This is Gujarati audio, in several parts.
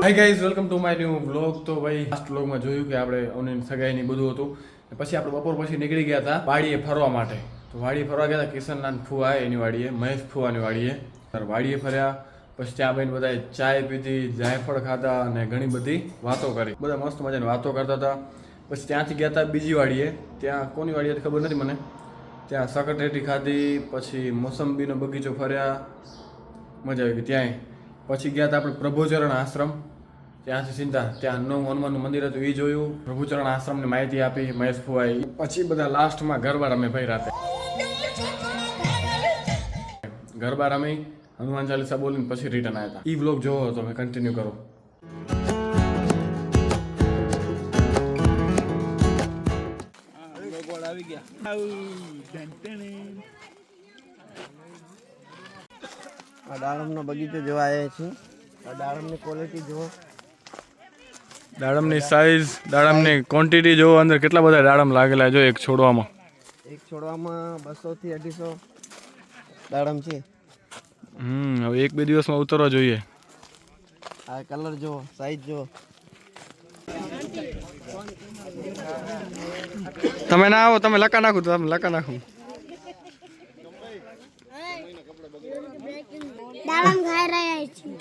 Hi guys, welcome to my new vlog. તો ભાઈ લાસ્ટ વ્લોગમાં જોયું કે આપણે ઓનલાઈન સગાઈની બધું હતું. પછી આપણે બપોર પછી નીકળી ગયા હતા વાડીએ ફરવા માટે. તો વાડીએ ફરવા ગયા હતા કિશનલાલ ફુવા એની વાડીએ, મહેશ ફુવાની વાડીએ. વાડીએ ફર્યા, પછી ત્યાં બેન બધાએ ચાય પીધી, જાયફળ ખાધા અને ઘણી બધી વાતો કરી. બધા મસ્ત મજાની વાતો કરતા હતા. પછી ત્યાંથી ગયા હતા બીજી વાડીએ. ત્યાં કોની વાડી હતી ખબર નથી મને. ત્યાં સકટેટી ખાધી, પછી મોસંબીનો બગીચો ફર્યા, મજા આવી ગઈ ત્યાંય. પછી ગયા હતા આપણે પ્રભુચરણ આશ્રમ. ત્યાંથી સીધા ત્યાં નવું હનુમાનનું મંદિર હતું એ જોયું. પ્રભુચરણ આશ્રમની માહિતી આપી મહેશ ફુવાએ. પછી બધા લાસ્ટમાં ગરબા રમે ભાઈ રાતે. ગરબા રમી, હનુમાન ચાલીસા બોલીને પછી રિટર્ન આવ્યા હતા. એ વ્લોગ જોવો તો મેં કન્ટિન્યુ કરો. આવી ગયા આ દાડમનો બગીચો જોવા આવ્યા છીએ. આ દાડમની ક્વોલિટી જુઓ, દાડમની સાઈઝ, દાડમની ક્વોન્ટિટી જોવો. અંદર કેટલા બધા દાડમ લાગેલા જો એક છોડવામાં. એક છોડવામાં 200 થી 250 દાડમ છે. હવે એક બે દિવસમાં ઉતરવા જોઈએ. આ કલર જુઓ, સાઈઝ જુઓ. તમે ના આવો, તમે લકા નાખો, તમે લકા નાખો. દાડમ ખાઈ રહ્યા છીએ.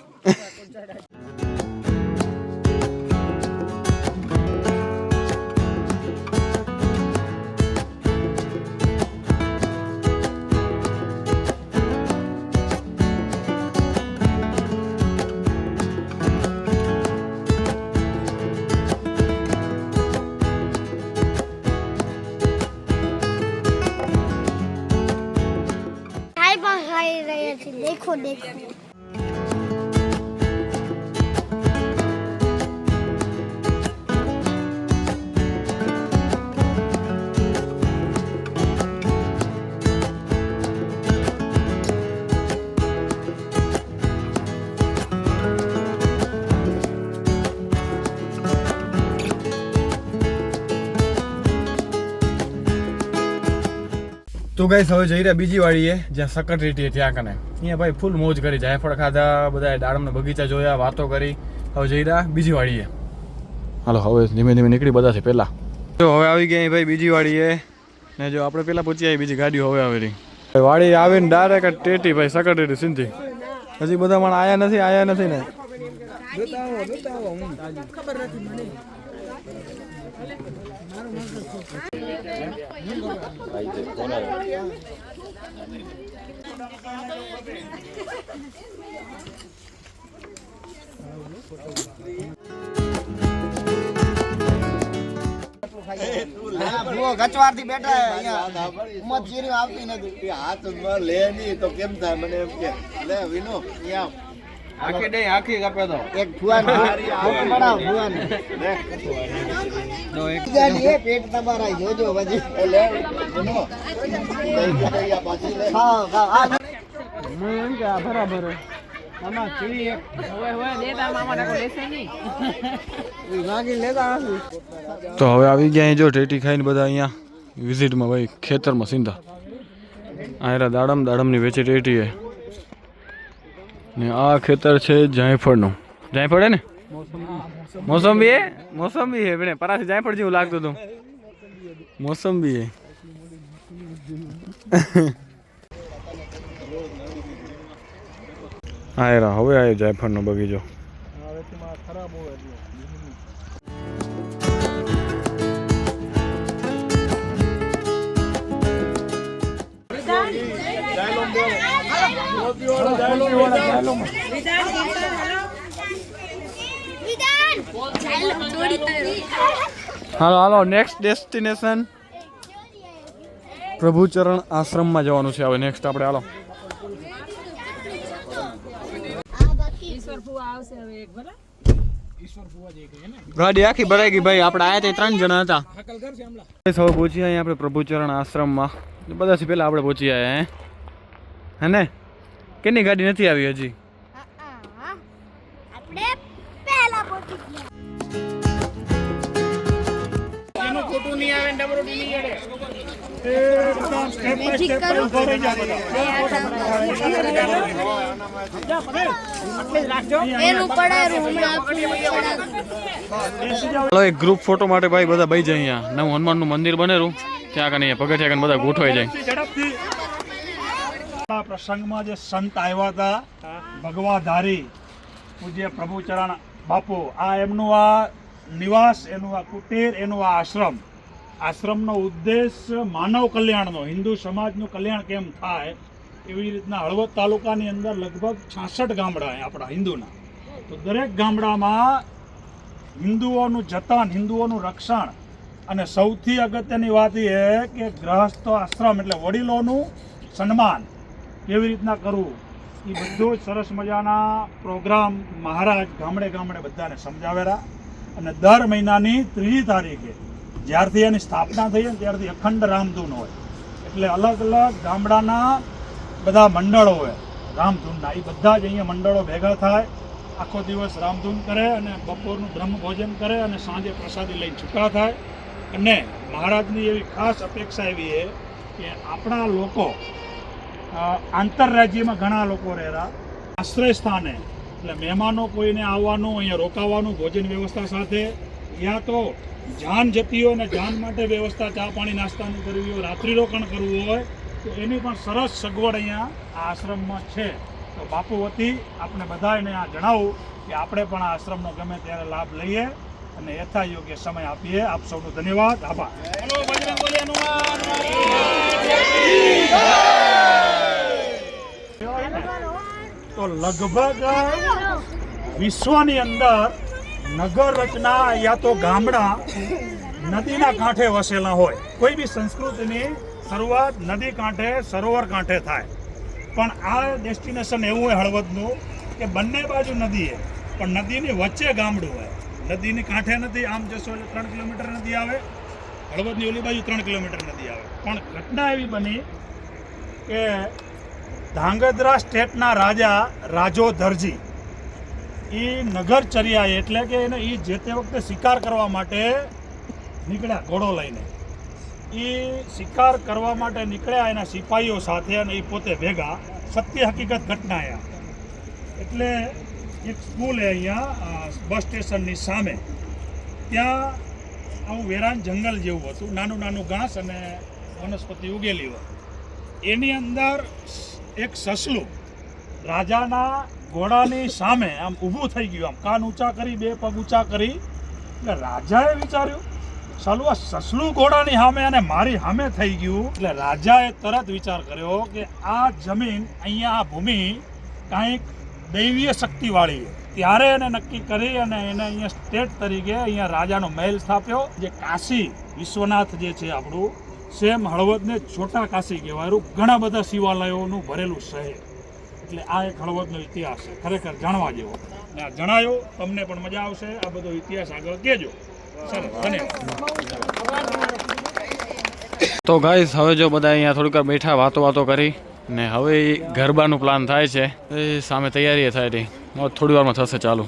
देखो देखो તો ગાઈસ હવે જઈ રહ્યા બીજી વાડીએ જ્યાં સકટેટી ત્યાં કને. અહીંયા ભાઈ ફૂલ મોજ કરી, જાયફળ ખાધા, બધા દાડમના બગીચા જોયા, વાતો કરી. હવે જઈ રહ્યા બીજી વાડીએ. હાલો હવે ધીમે ધીમે નીકળી બધા છે પહેલા. જો હવે આવી ગયા ભાઈ બીજી વાડીએ ને જો આપણે પહેલા પહોંચી આવી બીજી ગાડીઓ હવે આવેલી. વાડી આવીને ડાયરેક્ટ ટેટી ભાઈ સકટેટી સીધી. હજી બધા માણસ આયા નથી ને. ખબર નથી મને. ગચવારથી બેઠા અહીંયા ઉમર ચીરી આવતી નથી. હાથ લે નહીં તો કેમ થાય? મને એમ કે લે વિનો અહીંયા આખી દે આખી કાપે તો એક ફુવાન ફોટો બનાવ ફુવાન નો એક ગાડી એ પેટ તમારા જોજો પછી લે વિનો હા હા મેં એમ કે બરાબર મામા ચીરી એક હોય લેતા મામા નાકો લેશે નહીં ઈ વાગી લેતા નથી. તો હવે આવી ગયા જો ટેટી ખાઈને બધા અહીંયા વિઝિટમાં ભાઈ ખેતરમાં સીધા. આ દાડમની વેચે ટેટી હે ને આ ખેતર છે જાયફળનું. જાયફળ હે ને મોસંબી હે બેને પરાથી જાયફળ જેવું લાગતું હતું. મોસંબી હે. હા હવે આવ્યો જાયફળનો બગીચો. હાલો નેક્સ્ટ ડેસ્ટિનેશન પ્રભુચરણ આશ્રમમાં જવાનું છે હવે નેક્સ્ટ આપણે. હાલો ગાડી આખી ભરાઈ ગઈ ભાઈ. આપણે આયા તે 3 જણા હતા. હવે પહોંચી અહીંયા આપણે પ્રભુચરણ આશ્રમમાં. બધાથી પહેલા આપણે પહોંચી આવ્યા હે ને. કેની ગાડી નથી આવી હજી? આપણે પહેલા પહોંચી ગયા. એનું ખોટું નહીં આવે ને ડબરો નહીં અડે. એનું પડાયું હમણાં ચાલો એક ગ્રુપ ફોટો માટે ભાઈ બધા ભાઈ જાય અહીંયા નવું હનુમાનનું મંદિર બનેલું ત્યાં કને પગથિયા કને બધા ગોઠવાઈ જાય. આ પ્રસંગમાં જે સંત આવ્યા હતા ભગવાધારી પૂજ્ય પ્રભુચરણ બાપુ, આ એમનું આ નિવાસ, એનું આ કુટીર, એનું આ આશ્રમનો ઉદ્દેશ માનવ કલ્યાણનો, હિન્દુ સમાજનું કલ્યાણ કેમ થાય એવી રીતના હળવદ તાલુકાની અંદર લગભગ 66 ગામડા આપણા હિન્દુના, તો દરેક ગામડામાં હિન્દુઓનું જતન, હિન્દુઓનું રક્ષણ, અને સૌથી અગત્યની વાત એ કે ગ્રહસ્થ આશ્રમ એટલે વડીલોનું સન્માન કેવી રીતના કરવું, એ બધું જ સરસ મજાના પ્રોગ્રામ મહારાજ ગામડે ગામડે બધાને સમજાવેલા. અને દર મહિનાની 3જી તારીખે જ્યારથી એની સ્થાપના થઈ ને ત્યારથી અખંડ રામધૂન હોય, એટલે અલગ અલગ ગામડાના બધા મંડળો હોય રામધૂનના, એ બધા જ અહીંયા મંડળો ભેગા થાય, આખો દિવસ રામધૂન કરે અને બપોરનું બ્રહ્મ ભોજન કરે અને સાંજે પ્રસાદી લઈને છૂટા થાય. અને મહારાજની એવી ખાસ અપેક્ષા એવી છે કે આપણા લોકો આંતરરાજ્યમાં ઘણા લોકો રહેલા આશ્રય સ્થાને, એટલે મહેમાનો કોઈને આવવાનું, અહીંયા રોકાવાનું, ભોજન વ્યવસ્થા સાથે, યા તો જાન જતી હોય ને જાન માટે વ્યવસ્થા, ચા પાણી નાસ્તાની કરવી હોય, રાત્રિ રોકાણ કરવું હોય, તો એની પણ સરસ સગવડ અહીંયા આ આશ્રમમાં છે. તો બાપુ વતી આપણે બધાને આ જણાવું કે આપણે પણ આ આશ્રમનો ગમે ત્યારે લાભ લઈએ અને યથા યોગ્ય સમય આપીએ. આપ સૌનો ધન્યવાદ, આભાર. તો લગભગ વિશ્વની અંદર નગર રચના યા તો ગામડા નદીના કાંઠે વસેલા હોય. કોઈ બી સંસ્કૃતિની શરૂઆત નદી કાંઠે, સરોવર કાંઠે થાય, પણ આ ડેસ્ટિનેશન એવું હોય હળવદનું કે બંને બાજુ નદી છે, પણ નદીની વચ્ચે ગામડું હોય. નદીની કાંઠે નથી, આમ જશો એટલે 3 કિલોમીટર નદી આવે, હળવદની ઓલી બાજુ 3 કિલોમીટર નદી આવે. પણ ઘટના એવી બની કે ધાંગધ્રા સ્ટેટના રાજા રાજો ધરજી એ નગરચર્યા એટલે કે એને એ જે તે વખતે શિકાર કરવા માટે નીકળ્યા ઘોડો લઈને. એ શિકાર કરવા માટે નીકળ્યા એના સિપાહીઓ સાથે અને એ પોતે ભેગા. સત્ય હકીકત ઘટના આ. એટલે એક સ્કૂલ છે અહીંયા બસ સ્ટેશનની સામે, ત્યાં આવું વેરાન જંગલ જેવું હતું, નાનું નાનું ઘાસ અને વનસ્પતિ ઉગેલી હોય. એની અંદર એક સસલું રાજાના ઘોડાની સામે આમ ઊભું થઈ ગયું, આમ કાન ઊંચા કરી, 2 પગ ઊંચા કરી. એટલે રાજાએ વિચાર્યું ચાલુ આ સસલું ઘોડાની સામે અને મારી સામે થઈ ગયું. એટલે રાજાએ તરત વિચાર કર્યો કે આ જમીન, અહીંયા આ ભૂમિ કાંઈક દૈવીય શક્તિવાળી છે. ત્યારે એને નક્કી કરી અને એને અહીંયા સ્ટેટ તરીકે અહીંયા રાજાનો મહેલ સ્થાપ્યો, જે કાશી વિશ્વનાથ જે છે આપણું, સેમ હળવદને છોટા કાશી કહેવાયું. ઘણા બધા શિવાલયોનું ભરેલું શહેર. એટલે આ એક હળવદનો ઇતિહાસ છે, ખરેખર જાણવા જેવો. ને આ જણાયો તમને પણ મજા આવશે. આ બધો ઇતિહાસ આગળ કહેજો. સરસ, ધન્યવાદ. તો ગાઈસ હવે જો બધા અહીંયા થોડીક વાર બેઠા વાતો કરી ને હવે ગરબાનું પ્લાન થાય છે, એ સામે તૈયારી થાય રહી, થોડી વારમાં થશે ચાલુ.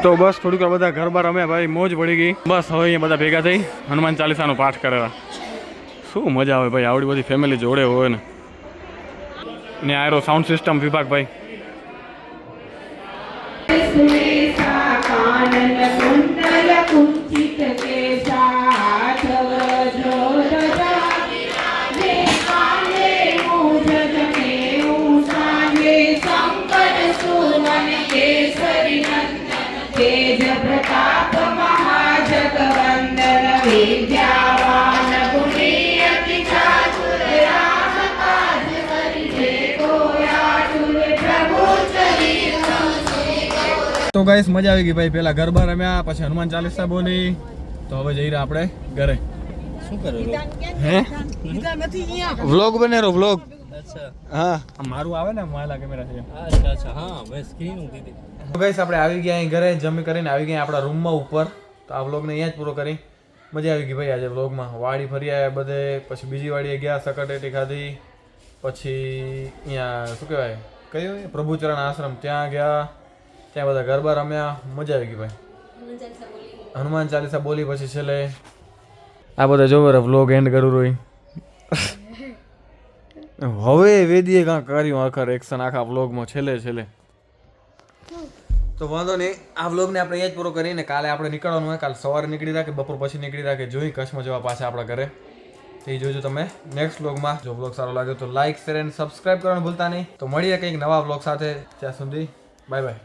તો બસ થોડીક વાર બધા ગરબા રમ્યા ભાઈ, મોજ પડી ગઈ. બસ હવે અહીંયા બધા ભેગા થઈ હનુમાન ચાલીસાનો પાઠ કરેલા. શું મજા આવે ભાઈ, આવડી બધી ફેમિલી જોડે હોય ને આયરો સાઉન્ડ સિસ્ટમ વિભાગ ભાઈ. તો ગાઈસ મજા આવી ગઈ ભાઈ, પેલા ગરબા રમ્યા, પછી હનુમાન ચાલીસા બોલી, તો હવે જઈ રહ્યા આપણે ઘરે. શું કરો હે વ્લોગ બનેરો વ્લોગ? હા મારું આવે ને મોબાઈલ કેમેરા છે. અચ્છા હા મેં સ્ક્રીન ઉઠી. તો ગાઈસ આપણે આવી ગયા અહીં ઘરે, જમી કરીને આવી ગયા આપણા રૂમમાં ઉપર. તો આ વ્લોગને અહીંયા જ પૂરો કરી. મજા આવી ગઈ ભાઈ આજે વ્લોગમાં. વાડી ફરી આવ્યા બધે, પછી બીજી વાડીએ ગયા, સકટેટી ખાધી, પછી અહીંયા શું કહેવાય કયું પ્રભુચરણ આશ્રમ ત્યાં ગયા, ત્યાં બધા ગરબા રમ્યા, મજા આવી ગઈ ભાઈ. હનુમાન ચાલીસા બોલી, પછી છેલ્લે આ બધા જોવે વ્લોગ એન્ડ કરું રોઈ. હવે વેદીએ કાંક કર્યું આખર એક્શન આખા વ્લોગમાં છેલ્લે. તો વાંધો નહીં, આ વ્લોગને આપણે અહીંયા જ પૂરો કરીને કાલે આપણે નીકળવાનું હોય. કાલે સવારે નીકળી રાખે, બપોર પછી નીકળી રાખે, જોઈ કચ્છમાં જવા પાછા આપણા ઘરે. એ જોજો તમે નેક્સ્ટ વ્લોગમાં. જો વ્લોગ સારો લાગ્યો તો લાઈક, શેર એન્ડ સબસ્ક્રાઈબ કરવાનું ભૂલતા નહીં. તો મળીએ કંઈક નવા વ્લોગ સાથે. ત્યાં સુધી બાય બાય.